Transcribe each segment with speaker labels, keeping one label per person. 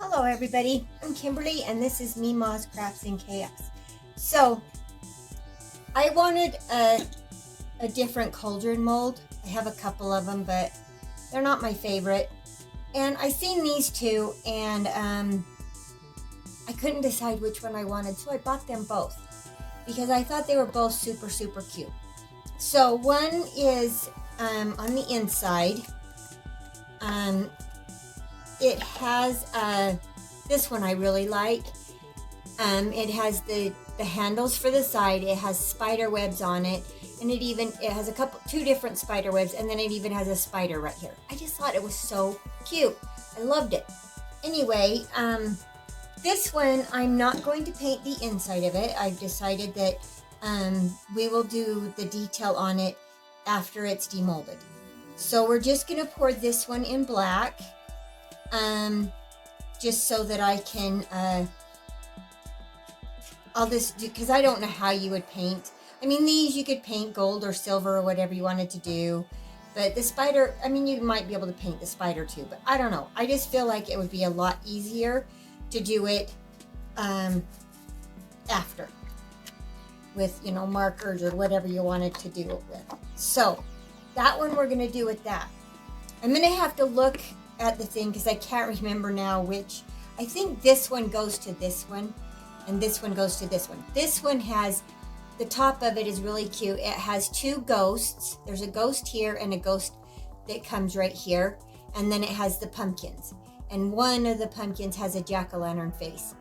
Speaker 1: Hello everybody, I'm Kimberly and this is Memaw's Crafts in Chaos. So, I wanted a different cauldron mold. I have a couple of them, but they're not my favorite. And I seen these two and I couldn't decide which one I wanted, so I bought them both because I thought they were both super cute. So one is on the inside. It has this one I really like. It has the handles for the side. It has spider webs on it, and it has two different spider webs, and then it even has a spider right here. I just thought it was so cute. I loved it. Anyway, this one I'm not going to paint the inside of it. I've decided that we will do the detail on it after it's demolded. So we're just gonna pour this one in black. Just so that I can, I'll just do, because I don't know how you would paint. I mean, these you could paint gold or silver or whatever you wanted to do. But the spider, I mean, you might be able to paint the spider too, but I don't know. I just feel like it would be a lot easier to do it after with, you know, markers or whatever you wanted to do it with. So that one we're going to do with that. I'm going to have to look at the thing because I can't remember now which. I think this one goes to this one and this one goes to this one. This one has, the top of it is really cute. It has two ghosts. There's a ghost here and a ghost that comes right here, and then it has the pumpkins, and one of the pumpkins has a jack-o'-lantern face.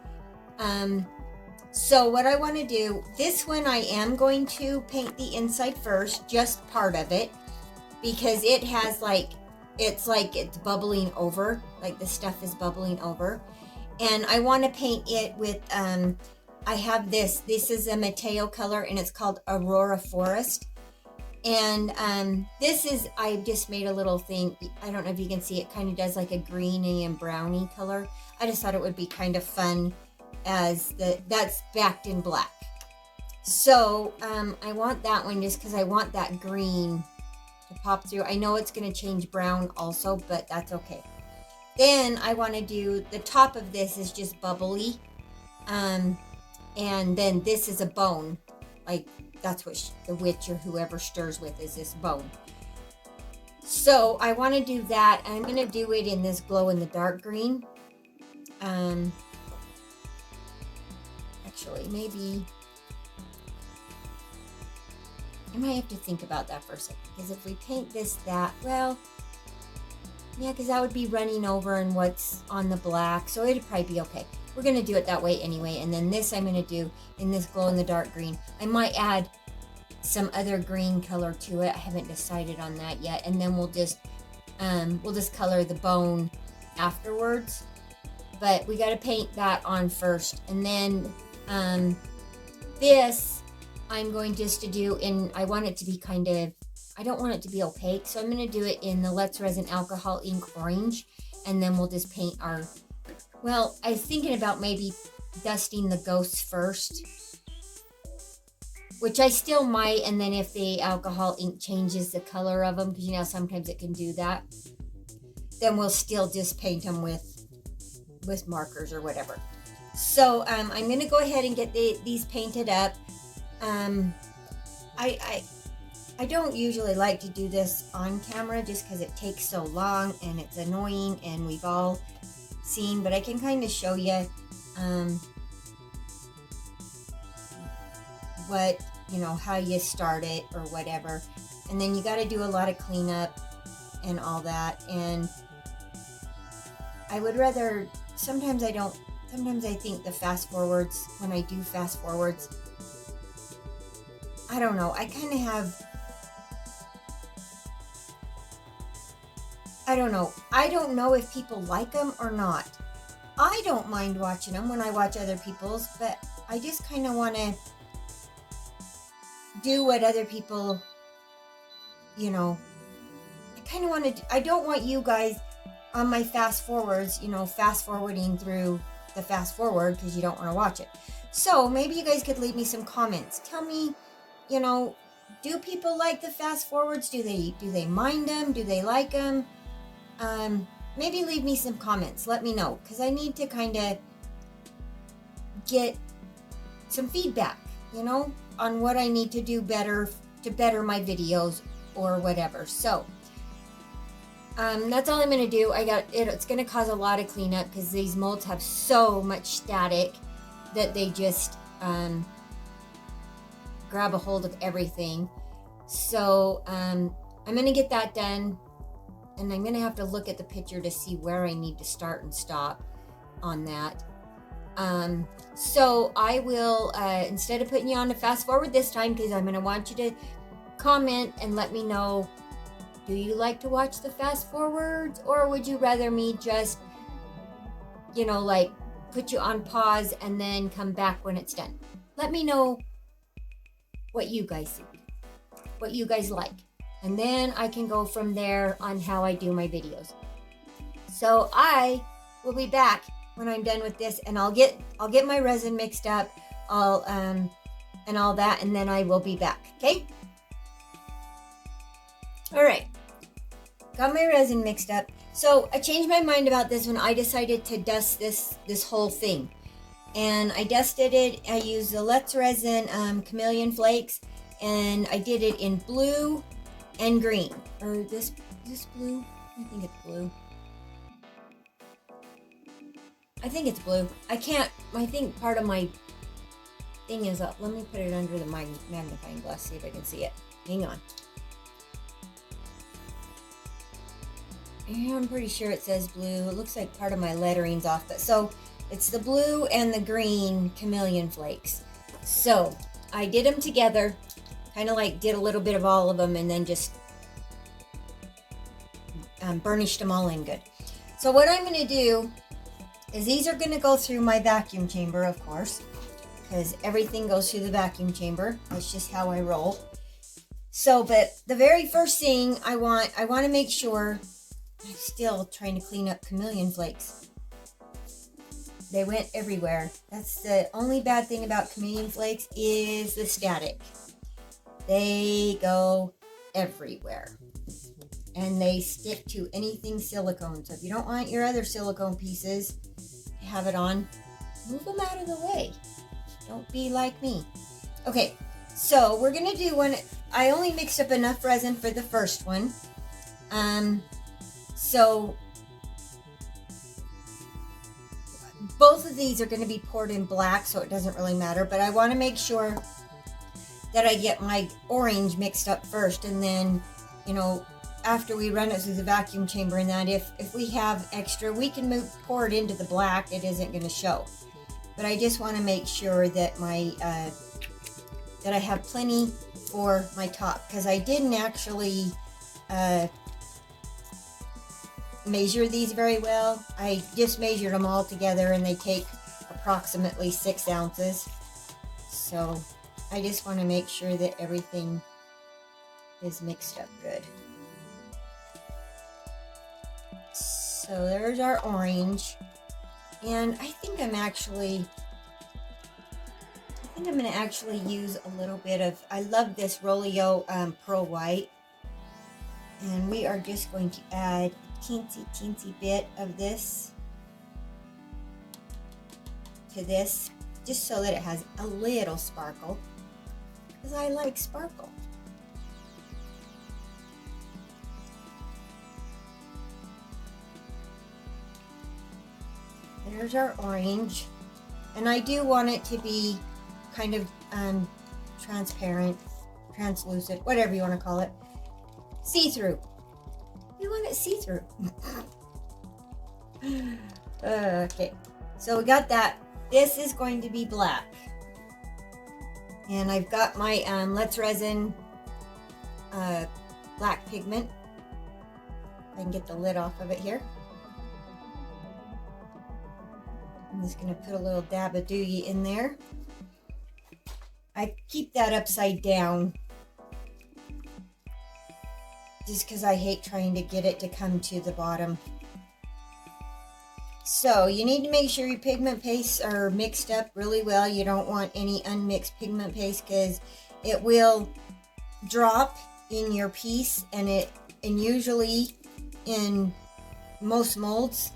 Speaker 1: So what I want to do, this one I am going to paint the inside first, just part of it, because it has it's bubbling over, like the stuff is bubbling over. And I want to paint it with, I have this is a Mateo color and it's called Aurora Forest. And I just made a little thing. I don't know if you can see, it kind of does like a greeny and browny color. I just thought it would be kind of fun as that's backed in black. So I want that one just because I want that green to pop through. I know it's going to change brown also, but that's okay. Then I want to do, the top of this is just bubbly. And then this is a bone. Like, that's what the witch or whoever stirs with, is this bone. So I want to do that. I'm going to do it in this glow in the dark green. Actually, maybe I might have to think about that for a second, because if we paint that, well, yeah, because that would be running over and what's on the black, so it'd probably be okay. We're going to do it that way anyway, and then this I'm going to do in this glow-in-the-dark green. I might add some other green color to it. I haven't decided on that yet, and then we'll just color the bone afterwards. But we got to paint that on first, and then this I'm going just to do in, I want it to be kind of, I don't want it to be opaque, so I'm going to do it in the Let's Resin Alcohol Ink Orange, and then we'll just paint our, well, I was thinking about maybe dusting the ghosts first, which I still might, and then if the alcohol ink changes the color of them, because you know sometimes it can do that, then we'll still just paint them with markers or whatever. So I'm going to go ahead and get these painted up. I don't usually like to do this on camera just because it takes so long and it's annoying, and we've all seen, but I can kind of show you what, you know, how you start it or whatever, and then you got to do a lot of cleanup and all that. And I would rather, sometimes I think the fast forwards, when I do fast forwards, I don't know, I kind of have, I don't know if people like them or not. I don't mind watching them when I watch other people's, but I just kind of want to do what other people, you know, I kind of want to, I don't want you guys on my fast forwards, you know, fast forwarding through the fast forward because you don't want to watch it. So maybe you guys could leave me some comments. Tell me, you know, do people like the fast forwards? Do they mind them? Do they like them? maybe leave me some comments. Let me know, because I need to kind of get some feedback, you know, on what I need to do better to better my videos or whatever. So that's all I'm going to do. It's going to cause a lot of cleanup because these molds have so much static that they just grab a hold of everything. So I'm going to get that done, and I'm going to have to look at the picture to see where I need to start and stop on that. So I will, instead of putting you on to fast forward this time, because I'm going to want you to comment and let me know, do you like to watch the fast forwards, or would you rather me just, you know, like put you on pause and then come back when it's done? Let me know what you guys think, what you guys like, and then I can go from there on how I do my videos. So I will be back when I'm done with this, and I'll get my resin mixed up, and all that, and then I will be back. Okay. All right. Got my resin mixed up. So I changed my mind about this when I decided to dust this whole thing. And I dusted it. I used the letsresin chameleon flakes, and I did it in blue and green. Or this blue? I think it's blue. I think it's blue. I think part of my thing is up. Let me put it under the magnifying glass, see if I can see it. Hang on. Yeah, I'm pretty sure it says blue. It looks like part of my lettering's off. But so it's the blue and the green chameleon flakes. So I did them together, kind of like did a little bit of all of them, and then just burnished them all in good. So what I'm going to do is these are going to go through my vacuum chamber, of course, because everything goes through the vacuum chamber. That's just how I roll. So, but the very first thing I want to make sure. I'm still trying to clean up chameleon flakes. They went everywhere. That's the only bad thing about chameleon flakes is the static. They go everywhere. And they stick to anything silicone. So if you don't want your other silicone pieces to have it on, move them out of the way. Don't be like me. Okay, so we're going to do one. I only mixed up enough resin for the first one. So both of these are going to be poured in black, so it doesn't really matter, but I want to make sure that I get my orange mixed up first, and then, you know, after we run it through the vacuum chamber, and that if we have extra, we can pour it into the black. It isn't going to show, but I just want to make sure that my that I have plenty for my top, because I didn't actually measure these very well. I just measured them all together, and they take approximately 6 ounces. So I just want to make sure that everything is mixed up good. So there's our orange, and I think I'm going to actually use a little bit of, I love this Rolio Pearl White, and we are just going to add teensy bit of this to this, just so that it has a little sparkle, because I like sparkle. There's our orange, and I do want it to be kind of transparent, translucent, whatever you want to call it, see-through. You want it see-through. Okay, so we got that. This is going to be black, and I've got my letsresin black pigment. I can get the lid off of it here. I'm just going to put a little dab of doogie in there. I keep that upside down just because I hate trying to get it to come to the bottom. So you need to make sure your pigment pastes are mixed up really well. You don't want any unmixed pigment paste, because it will drop in your piece, and usually in most molds,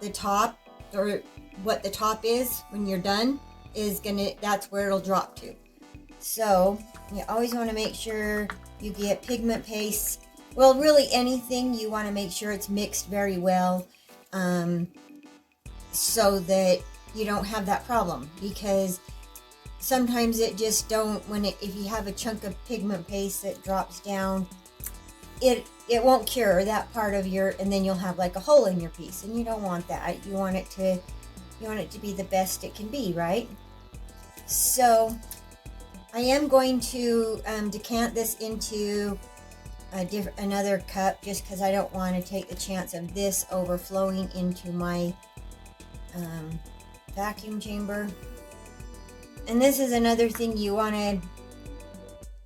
Speaker 1: the top, or what the top is when you're done, is that's where it'll drop to. So you always want to make sure you get pigment paste. Well, really anything, you want to make sure it's mixed very well, so that you don't have that problem, because sometimes it just don't, if you have a chunk of pigment paste that drops down, it won't cure that part of your, and then you'll have like a hole in your piece, and you don't want that. You want it to be the best it can be, right? So I am going to decant this into another cup, just because I don't want to take the chance of this overflowing into my vacuum chamber. And this is another thing you want to,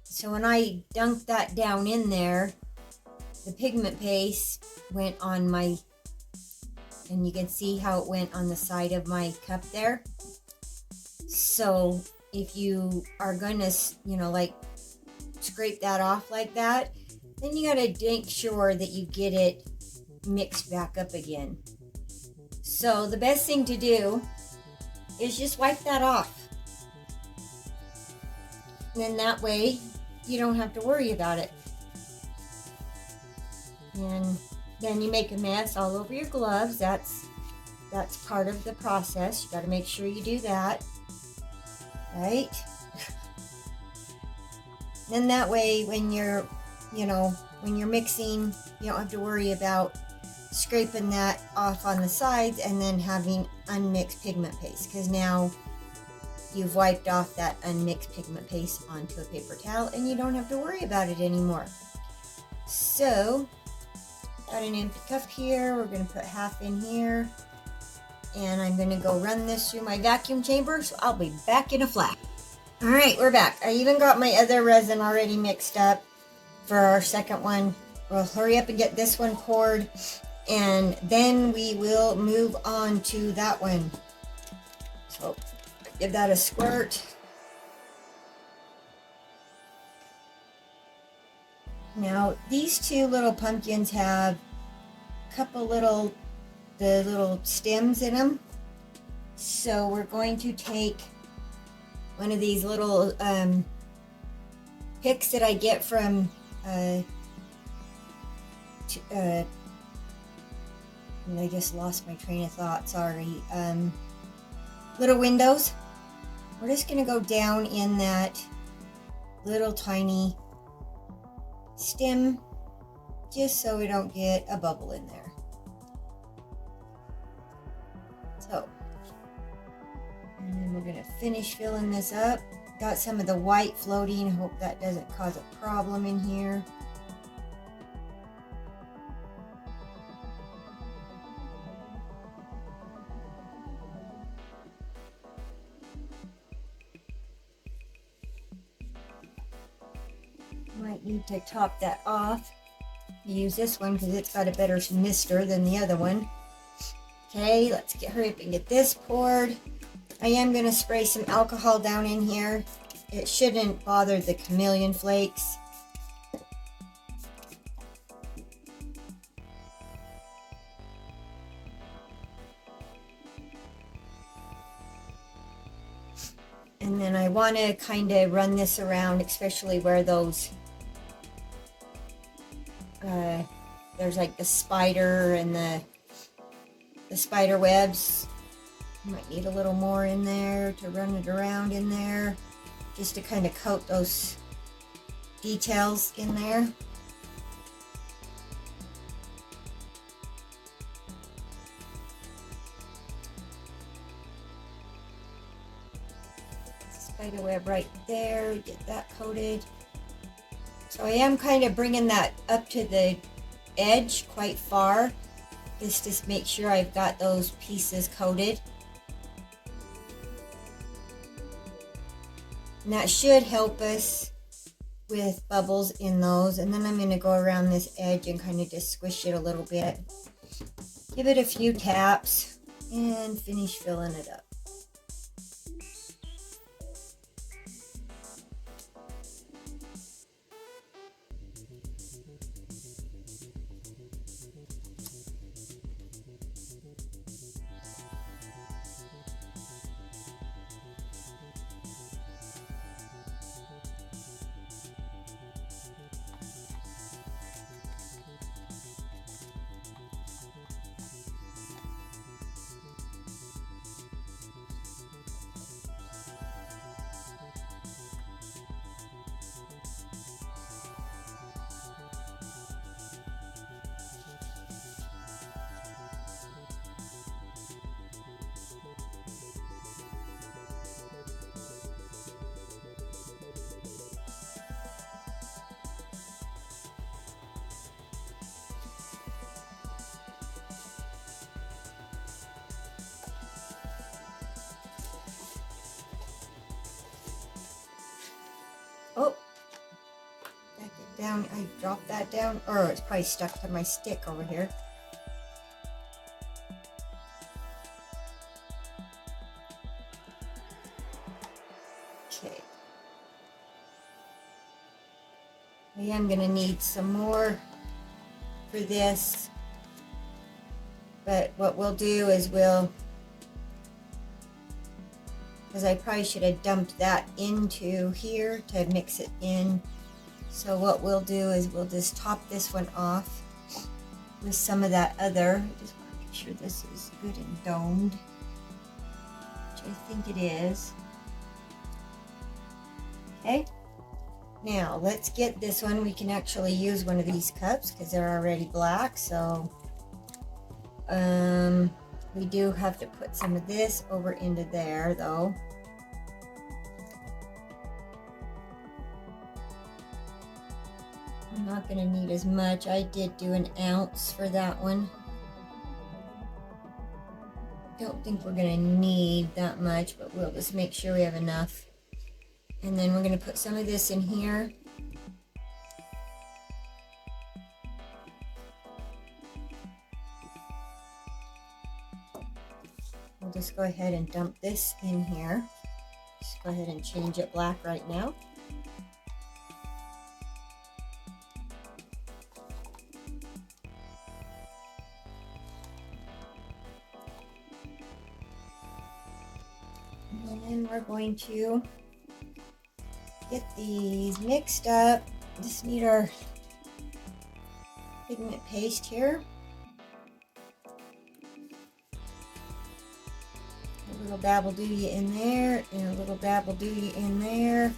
Speaker 1: so when I dunked that down in there, the pigment paste went on my, and you can see how it went on the side of my cup there. So if you are gonna, like scrape that off like that, then you gotta make sure that you get it mixed back up again. So the best thing to do is just wipe that off. And then that way you don't have to worry about it. And then you make a mess all over your gloves. That's part of the process. You got to make sure you do that, right? Then that way when you're mixing, you don't have to worry about scraping that off on the sides and then having unmixed pigment paste, because now you've wiped off that unmixed pigment paste onto a paper towel and you don't have to worry about it anymore. So got an empty cup here. We're going to put half in here, and I'm going to go run this through my vacuum chamber, so I'll be back in a flash. All right, we're back. I even got my other resin already mixed up for our second one. We'll hurry up and get this one poured, and then we will move on to that one. So give that a squirt. Now these two little pumpkins have a couple the little stems in them. So we're going to take one of these little picks that I get from and I just lost my train of thought, sorry. Little windows. We're just going to go down in that little tiny stem, just so we don't get a bubble in there. So, and then we're going to finish filling this up. Got some of the white floating. Hope that doesn't cause a problem in here. Might need to top that off. Use this one because it's got a better mister than the other one. Okay, let's hurry up and get this poured. I am going to spray some alcohol down in here. It shouldn't bother the chameleon flakes. And then I want to kind of run this around, especially where those there's like the spider and the spider webs. Might need a little more in there to run it around in there, just to kind of coat those details in there. Spider web right there, get that coated. So I am kind of bringing that up to the edge quite far, just to make sure I've got those pieces coated. And that should help us with bubbles in those. And then I'm going to go around this edge and kind of just squish it a little bit. Give it a few taps and finish filling it up. down. I dropped that down. Or it's probably stuck to my stick over here. Okay. I am going to need some more for this. But what we'll do is because I probably should have dumped that into here to mix it in. So what we'll do is we'll just top this one off with some of that other. I just want to make sure this is good and domed, which I think it is. Okay. Now let's get this one. We can actually use one of these cups because they're already black. So we do have to put some of this over into there though. I'm not going to need as much. I did do an ounce for that one. Don't think we're going to need that much, but we'll just make sure we have enough. And then we're going to put some of this in here. We'll just go ahead and dump this in here. Just go ahead and change it black right now. And then we're going to get these mixed up. Just need our pigment paste here. A little dab will do you in there, and a little dab will do you in there.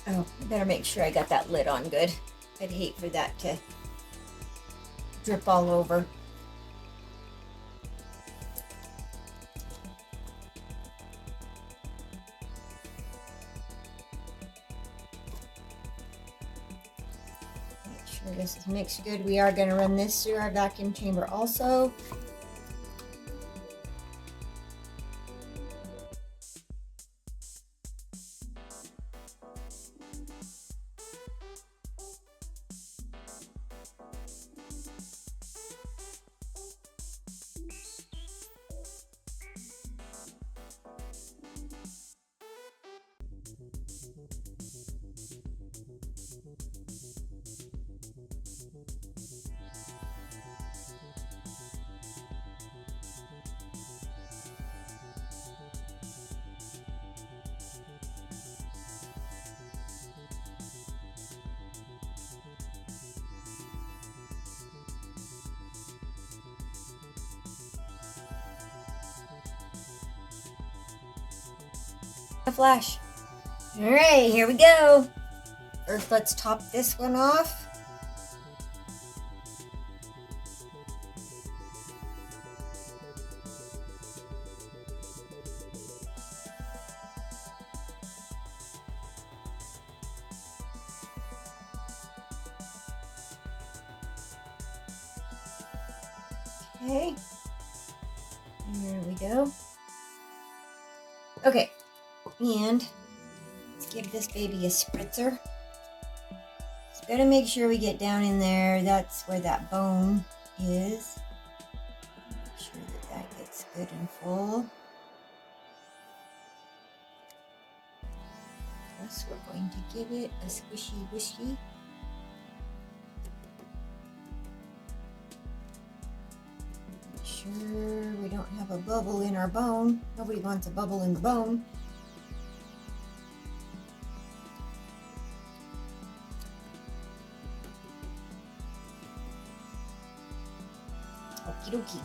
Speaker 1: Oh, I better make sure I got that lid on good. I'd hate for that to drip all over. This is mixed good. We are going to run this through our vacuum chamber also. A flash. All right, here we go. First, let's top this one off. Okay, there we go. Okay, and let's give this baby a spritzer. Just gotta make sure we get down in there. That's where that bone is. Make sure that that gets good and full. Plus, we're going to give it a squishy whisky. Sure we don't have a bubble in our bone. Nobody wants a bubble in the bone. Okie dokie.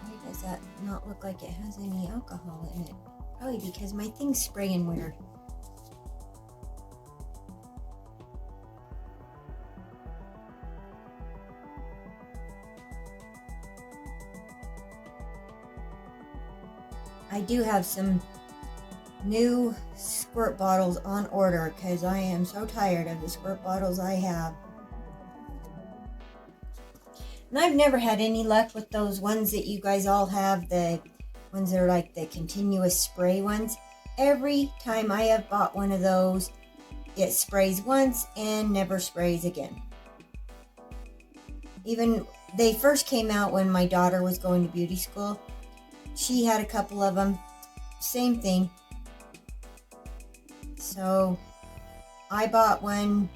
Speaker 1: Why does that not look like it has any alcohol in it? Probably because my thing's spraying weird. I do have some new squirt bottles on order because I am so tired of the squirt bottles I have. And I've never had any luck with those ones that you guys all have, the ones that are like the continuous spray ones. every time I have bought one of those, it sprays once and never sprays again. Even they first came out when my daughter was going to beauty school. She had a couple of them, same thing. So I bought one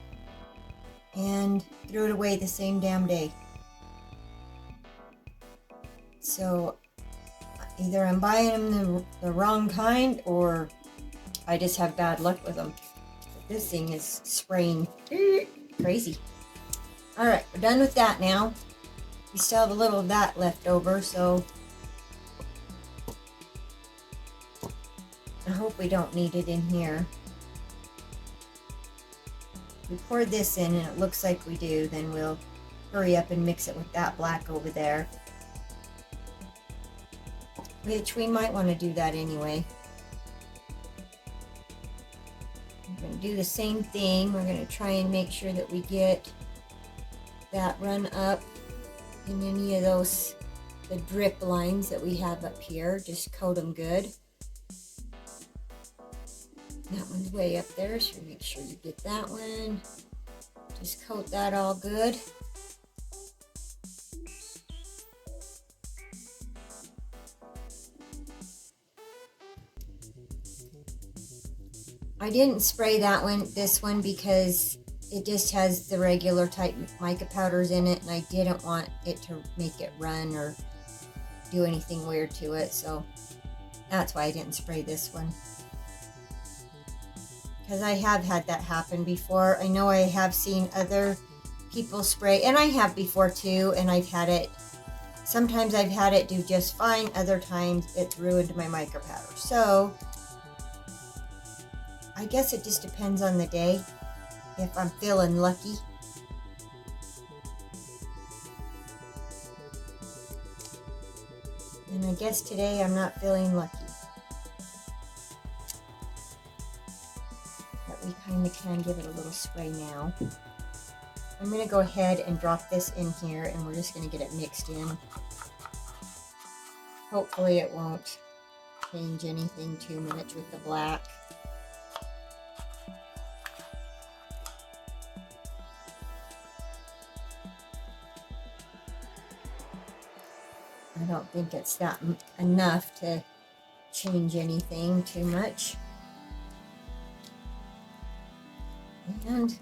Speaker 1: and threw it away the same damn day. So either I'm buying them the wrong kind, or I just have bad luck with them. But this thing is spraying crazy. Alright, we're done with that now. We still have a little of that left over, so I hope we don't need it in here. If we pour this in and it looks like we do, then we'll hurry up and mix it with that black over there. Which we might want to do that anyway. We're going to do the same thing. We're going to try and make sure that we get that run up in any of those, the drip lines that we have up here. Just coat them good. That one's way up there, so make sure you get that one. Just coat that all good. I didn't spray that one, this one, because it just has the regular type mica powders in it, and I didn't want it to make it run or do anything weird to it, so that's why I didn't spray this one. Because I have had that happen before. I know I have seen other people spray, and I have before too, and I've had it, sometimes I've had it do just fine, other times it's ruined my mica powder. So I guess it just depends on the day, if I'm feeling lucky. And I guess today I'm not feeling lucky. But we kind of can give it a little spray now. I'm going to go ahead and drop this in here, and we're just going to get it mixed in. Hopefully it won't change anything too much with the black. I don't think it's that enough to change anything too much. And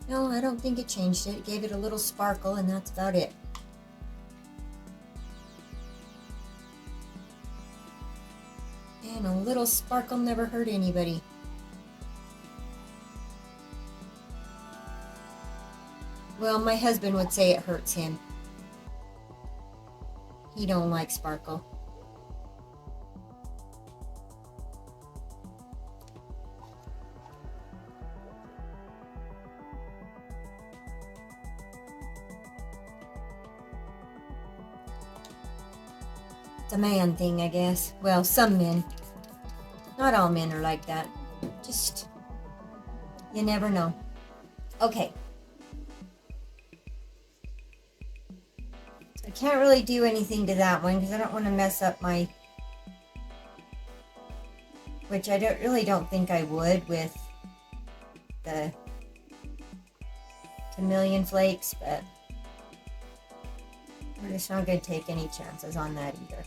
Speaker 1: no, I don't think it changed it. It gave it a little sparkle, and that's about it. And a little sparkle never hurt anybody. Well, my husband would say it hurts him. He don't like sparkle. It's a man thing, I guess. Well, some men. Not all men are like that. Just, you never know. Okay. I can't really do anything to that one because I don't want to mess up my, which I really don't think I would with the chameleon flakes, but we're just not going to take any chances on that either.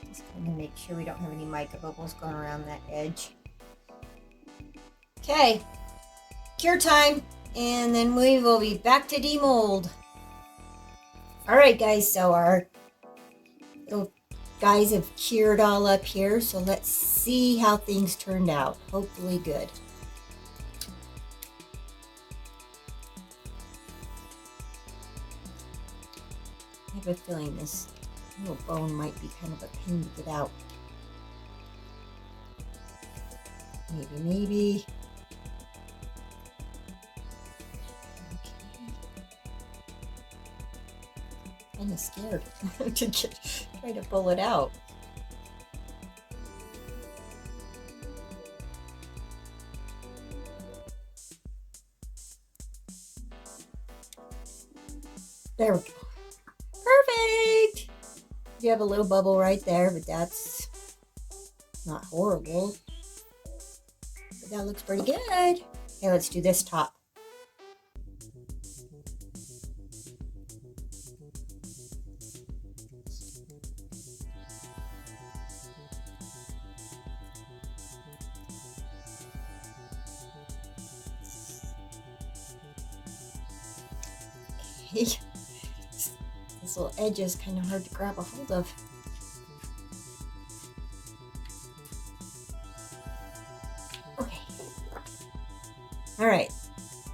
Speaker 1: Just kind of make sure we don't have any mica bubbles going around that edge. Okay. Cure time, and then we will be back to demold. Alright guys, so our little guys have cured all up here, so let's see how things turned out. Hopefully good. I have a feeling this little bone might be kind of a pain to get out. Maybe. I'm scared to try to pull it out. There we go. Perfect! You have a little bubble right there, but that's not horrible. But that looks pretty good. Okay, let's do this top. Okay. This little edge is kind of hard to grab a hold of. Okay. All right.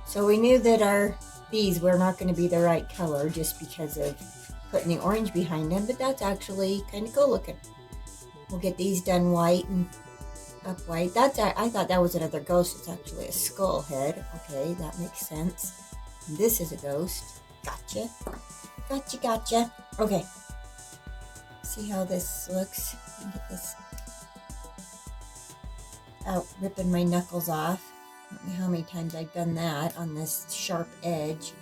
Speaker 1: So we knew that these were not going to be the right color just because of putting the orange behind them, but that's actually kind of cool looking. We'll get these done white and up white. I thought that was another ghost. It's actually a skull head. Okay, that makes sense. This is a ghost. Gotcha. Gotcha. Okay. See how this looks? Get this out, ripping my knuckles off. I don't know how many times I've done that on this sharp edge.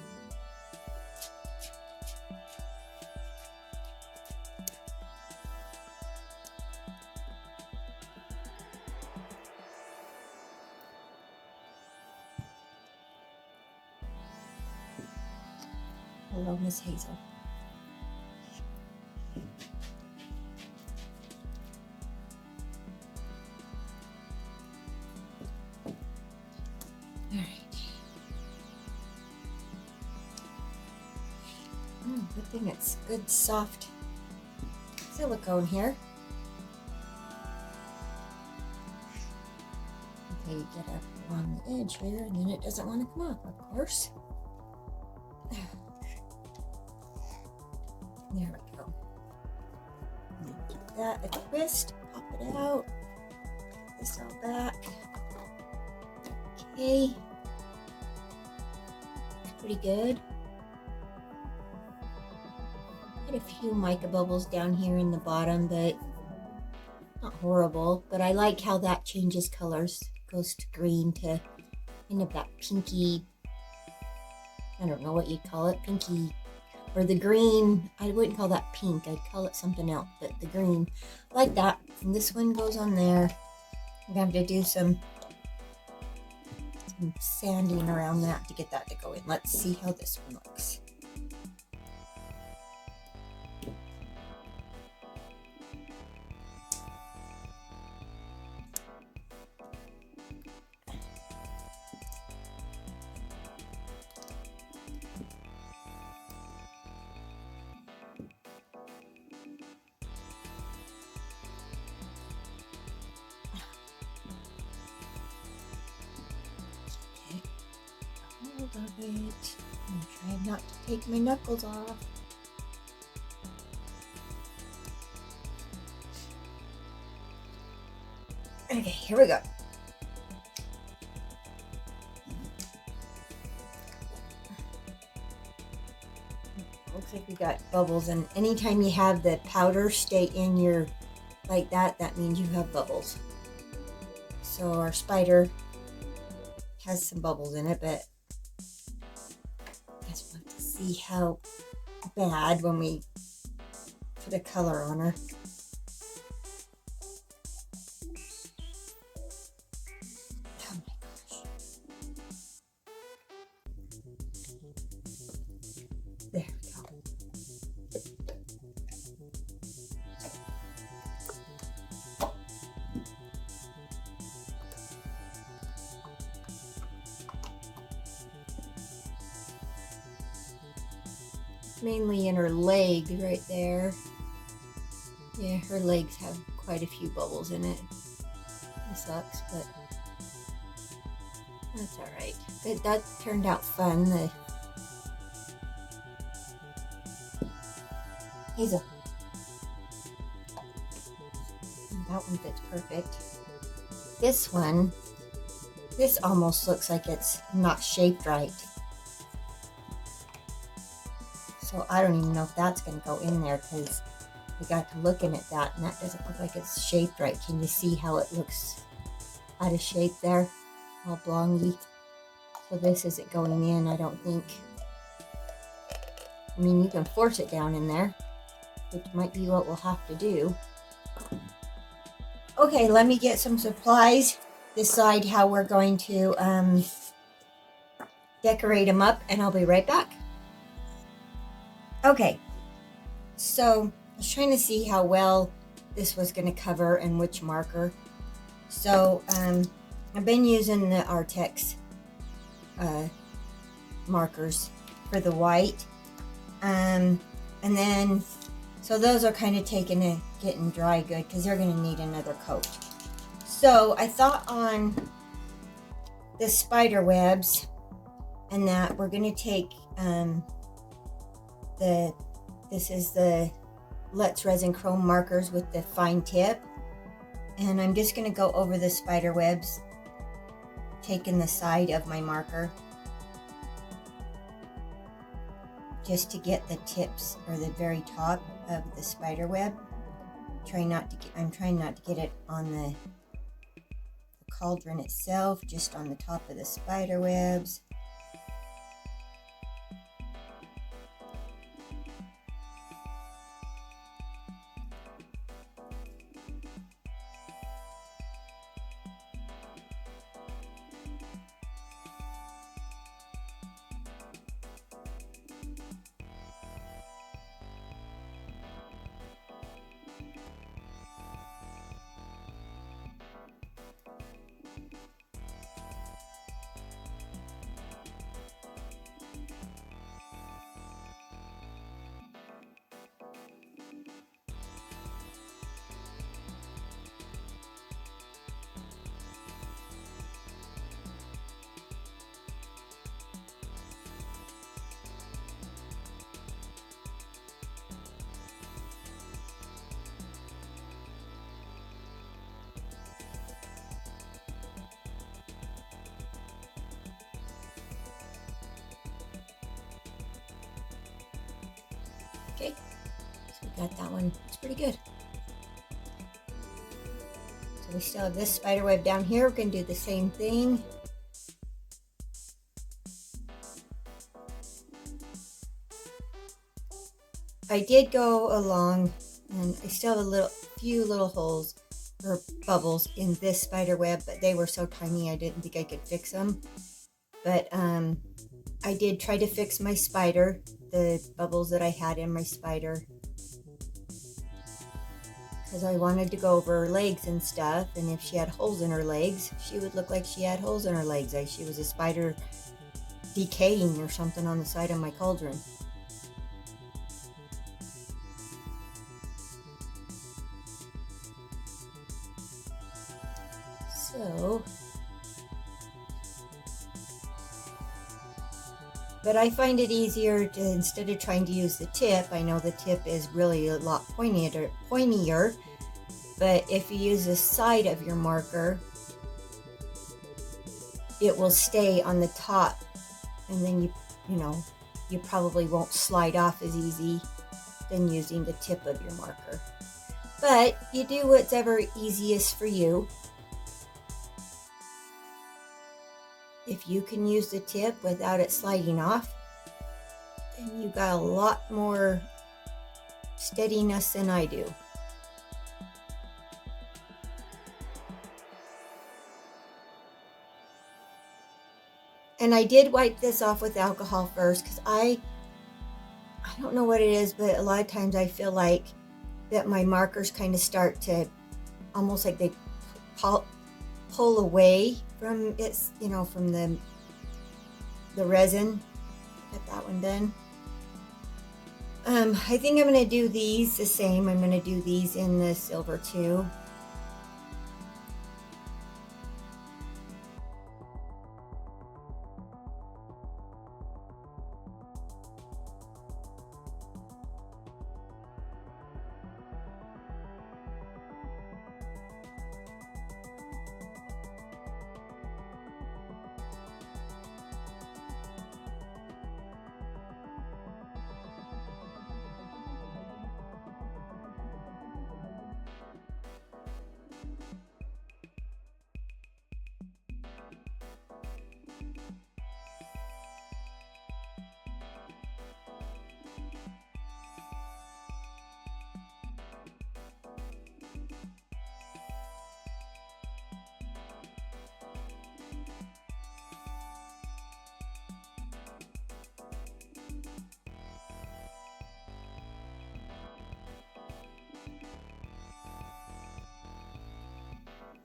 Speaker 1: Hello, Miss Hazel. Good thing it's good soft silicone here. Okay, you get up along the edge here and then it doesn't want to come off, of course. There we go. Give that a twist, pop it out, get this all back. Okay. Pretty good. A few mica bubbles down here in the bottom, but not horrible. But I like how that changes colors. Goes to green to kind of that pinky, I don't know what you'd call it, pinky, or the green. I wouldn't call that pink, I'd call it something else, but the green, like that. And this one goes on there. I'm gonna have to do some sanding around that to get that to go in. Let's see how this one looks. Of it. I'm trying not to take my knuckles off. Okay, here we go. Looks like we got bubbles, and anytime you have the powder stay in your like that, that means you have bubbles. So our spider has some bubbles in it, but I just want to see how bad when we put a color on her. Oh my gosh. There we go. Mainly in her leg right there. Yeah, her legs have quite a few bubbles in it. It sucks, but that's alright. That turned out fun. The Hazel. That one fits perfect. This one, this almost looks like it's not shaped right. So I don't even know if that's going to go in there because we got to looking at that and that doesn't look like it's shaped right. Can you see how it looks out of shape there? All blongy. So this isn't going in, I don't think. I mean, you can force it down in there, which might be what we'll have to do. Okay, let me get some supplies, decide how we're going to decorate them up, and I'll be right back. Okay, so I was trying to see how well this was going to cover and which marker. So I've been using the Artex markers for the white, and then so those are kind of getting dry good because they're going to need another coat. So I thought on the spider webs and that we're going to take this is the Let's Resin Chrome markers with the fine tip, and I'm just going to go over the spider webs, taking the side of my marker just to get the tips or the very top of the spider web. I'm trying not to get it on the cauldron itself, just on the top of the spider webs. Okay, so we got that one. It's pretty good. So we still have this spider web down here. We're going to do the same thing. I did go along, and I still have a few little holes or bubbles in this spider web, but they were so tiny I didn't think I could fix them. But I did try to fix my spider, the bubbles that I had in my spider, because I wanted to go over her legs and stuff, and if she had holes in her legs, she would look like she had holes in her legs, like she was a spider decaying or something on the side of my cauldron. So, but I find it easier to, instead of trying to use the tip, I know the tip is really a lot pointier, but if you use the side of your marker, it will stay on the top, and then you probably won't slide off as easy than using the tip of your marker. But you do whatever easiest for you. If you can use the tip without it sliding off, then you got a lot more steadiness than I do. And I did wipe this off with alcohol first, because I don't know what it is, but a lot of times I feel like that my markers kind of start to almost like they pull away from its, from the resin. Get that one done. I think I'm going to do these the same. I'm going to do these in the silver too.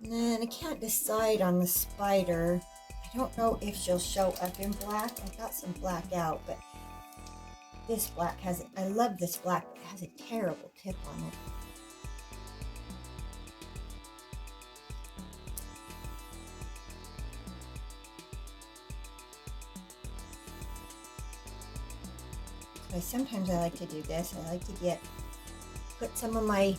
Speaker 1: And then I can't decide on the spider. I don't know if she'll show up in black. I got some black out, but this black has, I love this black, but it has a terrible tip on it. So sometimes I like to do this. I like to put some of my,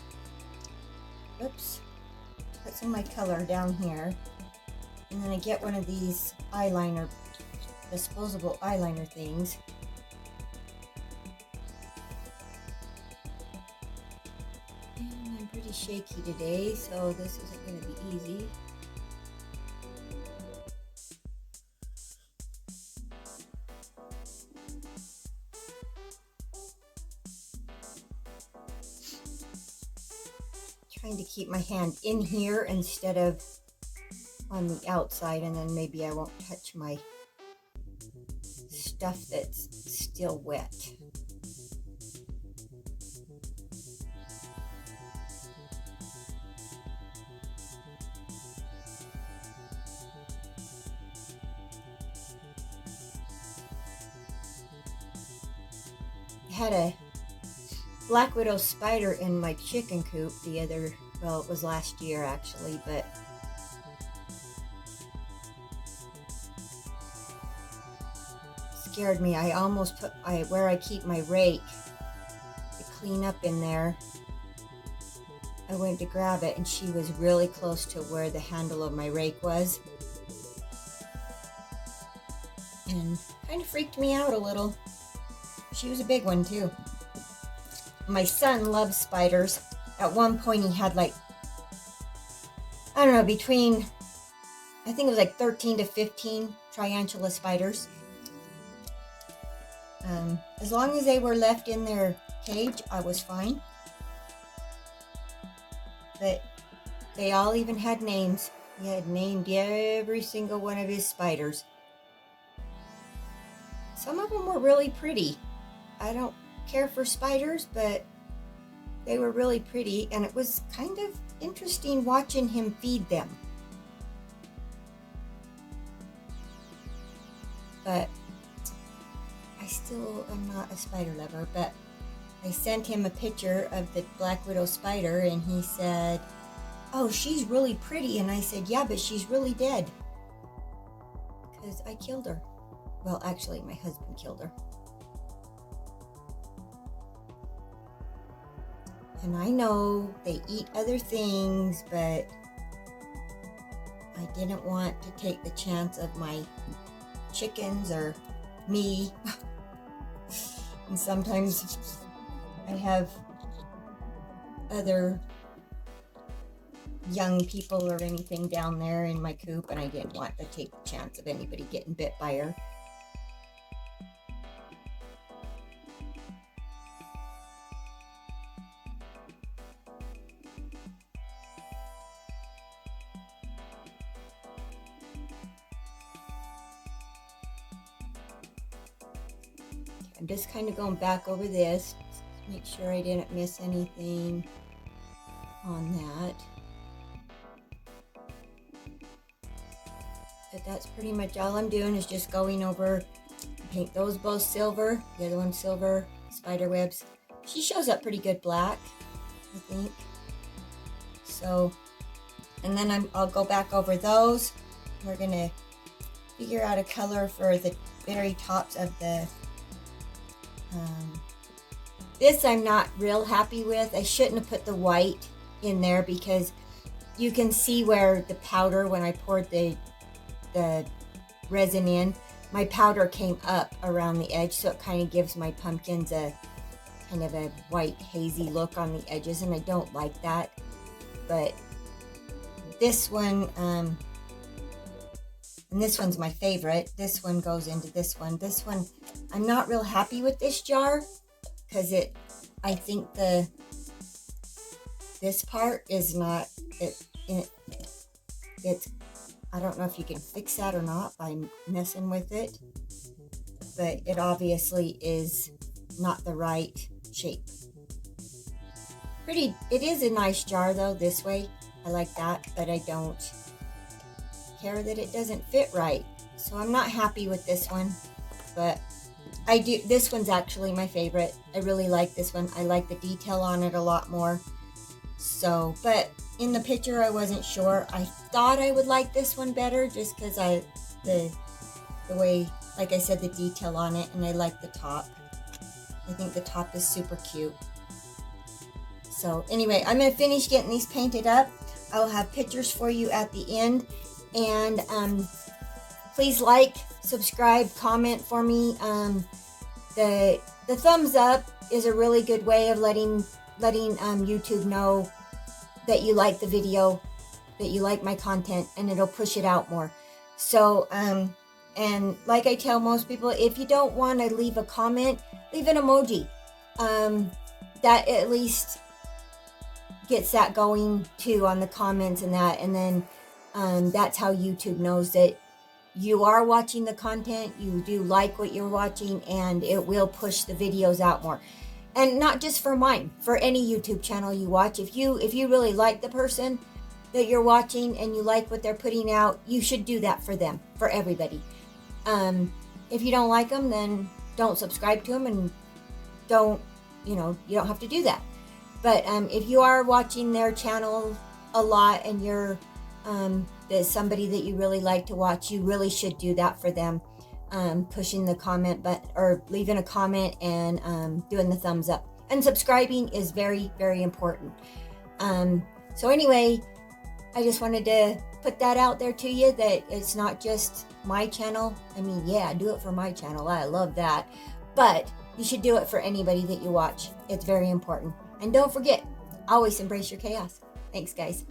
Speaker 1: put some of my color down here. And then I get one of these eyeliner, disposable eyeliner things. And I'm pretty shaky today, so this isn't going to be easy. Trying to keep my hand in here instead of on the outside, and then maybe I won't touch my stuff that's still wet. I had a black widow spider in my chicken coop the other, well, it was last year actually, but scared me. I almost put where I keep my rake to clean up in there. I went to grab it and she was really close to where the handle of my rake was. And kind of freaked me out a little. She was a big one too. My son loves spiders. At one point he had like, I don't know, between, I think it was like 13 to 15 tarantula spiders. As long as they were left in their cage, I was fine. But they all even had names. He had named every single one of his spiders. Some of them were really pretty. I don't care for spiders, but they were really pretty, and it was kind of interesting watching him feed them. But I still am not a spider lover, but I sent him a picture of the black widow spider and he said, "Oh, she's really pretty." And I said, "Yeah, but she's really dead because I killed her." Well, actually my husband killed her. And I know they eat other things, but I didn't want to take the chance of my chickens or me. And sometimes I have other young people or anything down there in my coop, and I didn't want to take the chance of anybody getting bit by her. I'm just kind of going back over this to make sure I didn't miss anything on that. But that's pretty much all I'm doing, is just going over, paint those both silver, the other one silver, spider webs. She shows up pretty good black, I think. So, and then I'll go back over those. We're gonna figure out a color for the very tops of the this I'm not real happy with. I shouldn't have put the white in there because you can see where the powder, when I poured the resin in, my powder came up around the edge, so it kind of gives my pumpkins a kind of a white hazy look on the edges, and I don't like that. But this one, and this one's my favorite. This one goes into this one. This one, I'm not real happy with this jar because I think this part is not, it's, I don't know if you can fix that or not by messing with it, but it obviously is not the right shape. It is a nice jar though, this way. I like that, but I don't care that it doesn't fit right. So I'm not happy with this one, but I do. This one's actually my favorite. I really like this one. I like the detail on it a lot more. So, but in the picture I wasn't sure. I thought I would like this one better just because the way, like I said, the detail on it, and I like the top. I think the top is super cute. So anyway, I'm going to finish getting these painted up. I'll have pictures for you at the end. And please like, subscribe, comment for me. The thumbs up is a really good way of letting YouTube know that you like the video, that you like my content, and it'll push it out more. So, and like I tell most people, if you don't want to leave a comment, leave an emoji. That at least gets that going too on the comments and that, and then that's how YouTube knows that you are watching the content, you do like what you're watching, and it will push the videos out more. And not just for mine, for any YouTube channel you watch. If you really like the person that you're watching and you like what they're putting out, you should do that for them, for everybody. If you don't like them, then don't subscribe to them, and don't, you don't have to do that. But if you are watching their channel a lot and you're there's somebody that you really like to watch, you really should do that for them. Pushing the comment button or leaving a comment and doing the thumbs up. And subscribing is very, very important. So anyway, I just wanted to put that out there to you, that it's not just my channel. I mean, yeah, do it for my channel. I love that. But you should do it for anybody that you watch. It's very important. And don't forget, always embrace your chaos. Thanks, guys.